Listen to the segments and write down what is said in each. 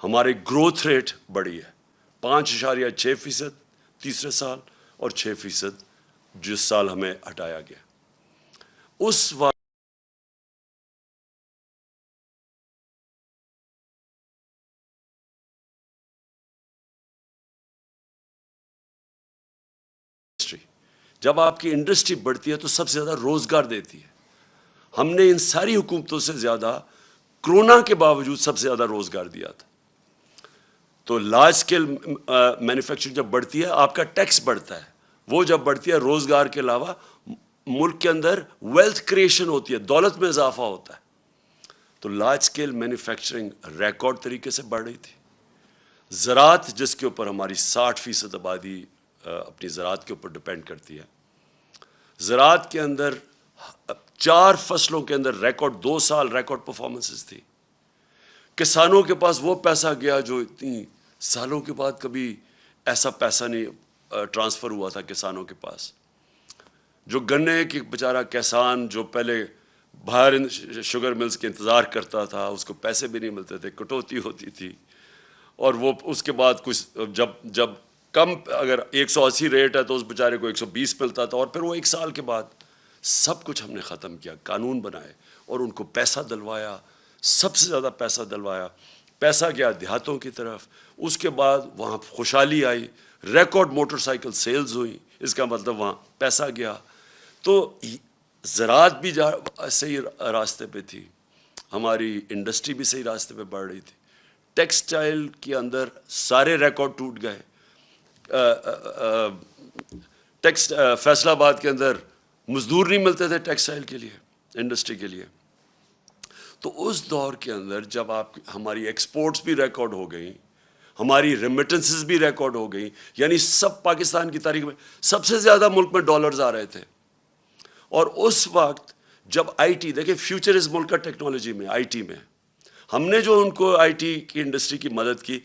ہماری growth rate بڑھی ہے 5.6% تیسرے سال اور 6% جس سال ہمیں ہٹایا گیا. اس وقت جب آپ کی انڈسٹری بڑھتی ہے تو سب سے زیادہ روزگار دیتی ہے. ہم نے ان ساری حکومتوں سے زیادہ کرونا کے باوجود سب سے زیادہ روزگار دیا تھا. تو لارج اسکیل مینوفیکچرنگ جب بڑھتی ہے آپ کا ٹیکس بڑھتا ہے. وہ جب بڑھتی ہے روزگار کے علاوہ ملک کے اندر ویلتھ کریشن ہوتی ہے, دولت میں اضافہ ہوتا ہے. تو لارج اسکیل مینوفیکچرنگ ریکارڈ طریقے سے بڑھ رہی تھی. زراعت جس کے اوپر ہماری 60% آبادی اپنی زراعت کے اوپر ڈپینڈ کرتی ہے, زراعت کے اندر 4 فصلوں کے اندر ریکارڈ 2 سال ریکارڈ پرفارمنسز تھی. کسانوں کے پاس وہ پیسہ گیا جو اتنی سالوں کے بعد کبھی ایسا پیسہ نہیں ٹرانسفر ہوا تھا کسانوں کے پاس. جو گنے کی بیچارہ کسان جو پہلے باہر شوگر ملز کے انتظار کرتا تھا, اس کو پیسے بھی نہیں ملتے تھے, کٹوتی ہوتی تھی, اور وہ اس کے بعد کچھ جب کم اگر 180 ریٹ ہے تو اس بیچارے کو 120 ملتا تھا, اور پھر وہ 1 سال کے بعد سب کچھ ہم نے ختم کیا, قانون بنائے اور ان کو پیسہ دلوایا, سب سے زیادہ پیسہ دلوایا. پیسہ گیا دیہاتوں کی طرف, اس کے بعد وہاں خوشحالی آئی, ریکارڈ موٹر سائیکل سیلز ہوئی, اس کا مطلب وہاں پیسہ گیا. تو زراعت بھی صحیح راستے پہ تھی, ہماری انڈسٹری بھی صحیح راستے پہ بڑھ رہی تھی. ٹیکسٹائل کے اندر سارے ریکارڈ ٹوٹ گئے. فیصل آباد کے اندر مزدور نہیں ملتے تھے ٹیکسٹائل کے لیے, انڈسٹری کے لیے. تو اس دور کے اندر جب ہماری ایکسپورٹس بھی ریکارڈ ہو گئیں, ہماری ریمیٹنسز بھی ریکارڈ ہو گئیں, یعنی سب پاکستان کی تاریخ میں سب سے زیادہ ملک میں ڈالرز آ رہے تھے. اور اس وقت جب آئی ٹی, دیکھیں فیوچر اس ملک کا ٹیکنالوجی میں, آئی ٹی میں, ہم نے جو ان کو آئی ٹی کی انڈسٹری کی مدد کی,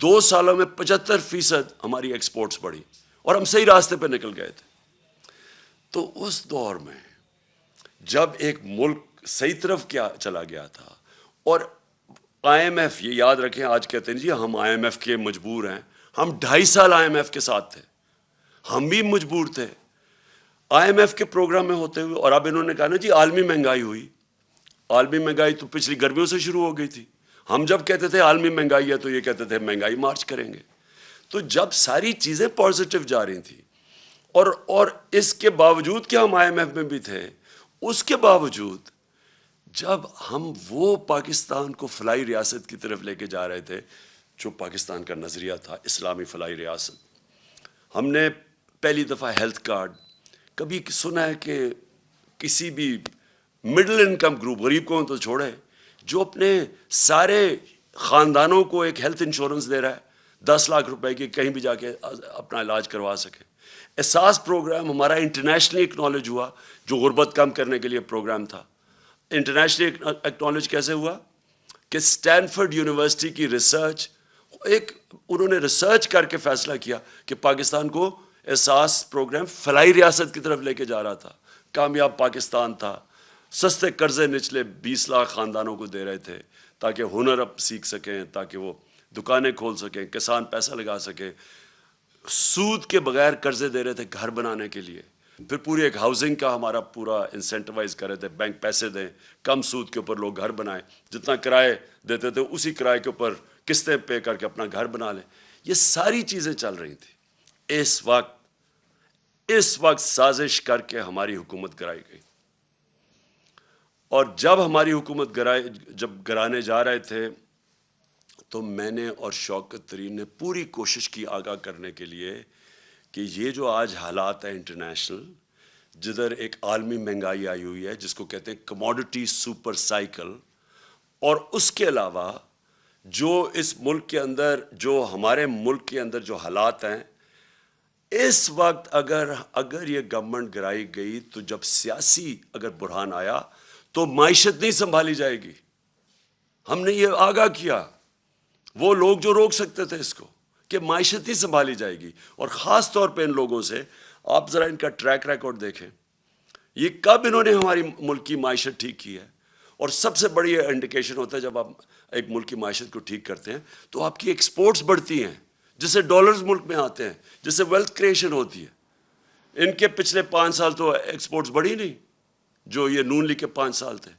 2 سالوں میں 75% ہماری ایکسپورٹس بڑھی اور ہم صحیح راستے پہ نکل گئے تھے. تو اس دور میں جب ایک ملک صحیح طرف کیا چلا گیا تھا, اور آئی ایم ایف, یہ یاد رکھیں, آج کہتے ہیں جی ہم آئی ایم ایف کے مجبور ہیں, ہم 2.5 سال آئی ایم ایف کے ساتھ تھے, ہم بھی مجبور تھے آئی ایم ایف کے پروگرام میں ہوتے ہوئے. اور اب انہوں نے کہا نا جی عالمی مہنگائی ہوئی, عالمی مہنگائی تو پچھلی گرمیوں سے شروع ہو گئی تھی. ہم جب کہتے تھے عالمی مہنگائی ہے تو یہ کہتے تھے مہنگائی مارچ کریں گے. تو جب ساری چیزیں پازیٹیو جا رہی تھیں, اور اس کے باوجود کہ ہم آئی ایم ایف میں بھی تھے, اس کے باوجود جب ہم وہ پاکستان کو فلاحی ریاست کی طرف لے کے جا رہے تھے جو پاکستان کا نظریہ تھا, اسلامی فلاحی ریاست, ہم نے پہلی دفعہ ہیلتھ کارڈ, کبھی سنا ہے کہ کسی بھی مڈل انکم گروپ, غریب کو تو چھوڑے, جو اپنے سارے خاندانوں کو ایک ہیلتھ انشورنس دے رہا ہے 10 لاکھ روپے کی, کہیں بھی جا کے اپنا علاج کروا سکے. احساس پروگرام ہمارا انٹرنیشنلی اکنالج ہوا, جو غربت کم کرنے کے لیے پروگرام تھا. انٹرنیشنلی اکنالج کیسے ہوا کہ اسٹینفورڈ یونیورسٹی کی ریسرچ, انہوں نے ریسرچ کر کے فیصلہ کیا کہ پاکستان کو احساس پروگرام فلاحی ریاست کی طرف لے کے جا رہا تھا. کامیاب پاکستان تھا, سستے قرضے نچلے 20 لاکھ خاندانوں کو دے رہے تھے تاکہ ہنر اب سیکھ سکیں, تاکہ وہ دکانیں کھول سکیں, کسان پیسہ لگا سکیں. سود کے بغیر قرضے دے رہے تھے گھر بنانے کے لیے. پھر پوری ایک ہاؤسنگ کا ہمارا پورا انسینٹیوائز کر رہے تھے, بینک پیسے دیں, کم سود کے اوپر لوگ گھر بنائیں, جتنا کرائے دیتے تھے اسی کرائے کے اوپر قسطیں پے کر کے اپنا گھر بنا لیں. یہ ساری چیزیں چل رہی تھیں. اس وقت سازش کر کے ہماری حکومت گرائی گئی, اور جب ہماری حکومت جب گرانے جا رہے تھے تو میں نے اور شوکت ترین نے پوری کوشش کی آگاہ کرنے کے لیے کہ یہ جو آج حالات ہیں انٹرنیشنل, جدھر ایک عالمی مہنگائی آئی ہوئی ہے جس کو کہتے ہیں کموڈٹی سپر سائیکل, اور اس کے علاوہ جو اس ملک کے اندر, جو ہمارے ملک کے اندر جو حالات ہیں اس وقت, اگر یہ گورنمنٹ گرائی گئی تو جب سیاسی اگر بحران آیا تو معیشت نہیں سنبھالی جائے گی. ہم نے یہ آگاہ کیا, وہ لوگ جو روک سکتے تھے اس کو, کہ معیشت ہی سنبھالی جائے گی. اور خاص طور پہ ان لوگوں سے آپ ذرا ان کا ٹریک ریکارڈ دیکھیں, یہ کب انہوں نے ہماری ملک کی معیشت ٹھیک کی ہے. اور سب سے بڑی انڈیکیشن ہوتا ہے جب آپ ایک ملک کی معیشت کو ٹھیک کرتے ہیں تو آپ کی ایکسپورٹس بڑھتی ہیں، جس سے ڈالرز ملک میں آتے ہیں، جس سے ویلتھ کریشن ہوتی ہے۔ ان کے پچھلے 5 سال تو ایکسپورٹس بڑھی نہیں، جو یہ نون لیگ کے 5 سال تھے۔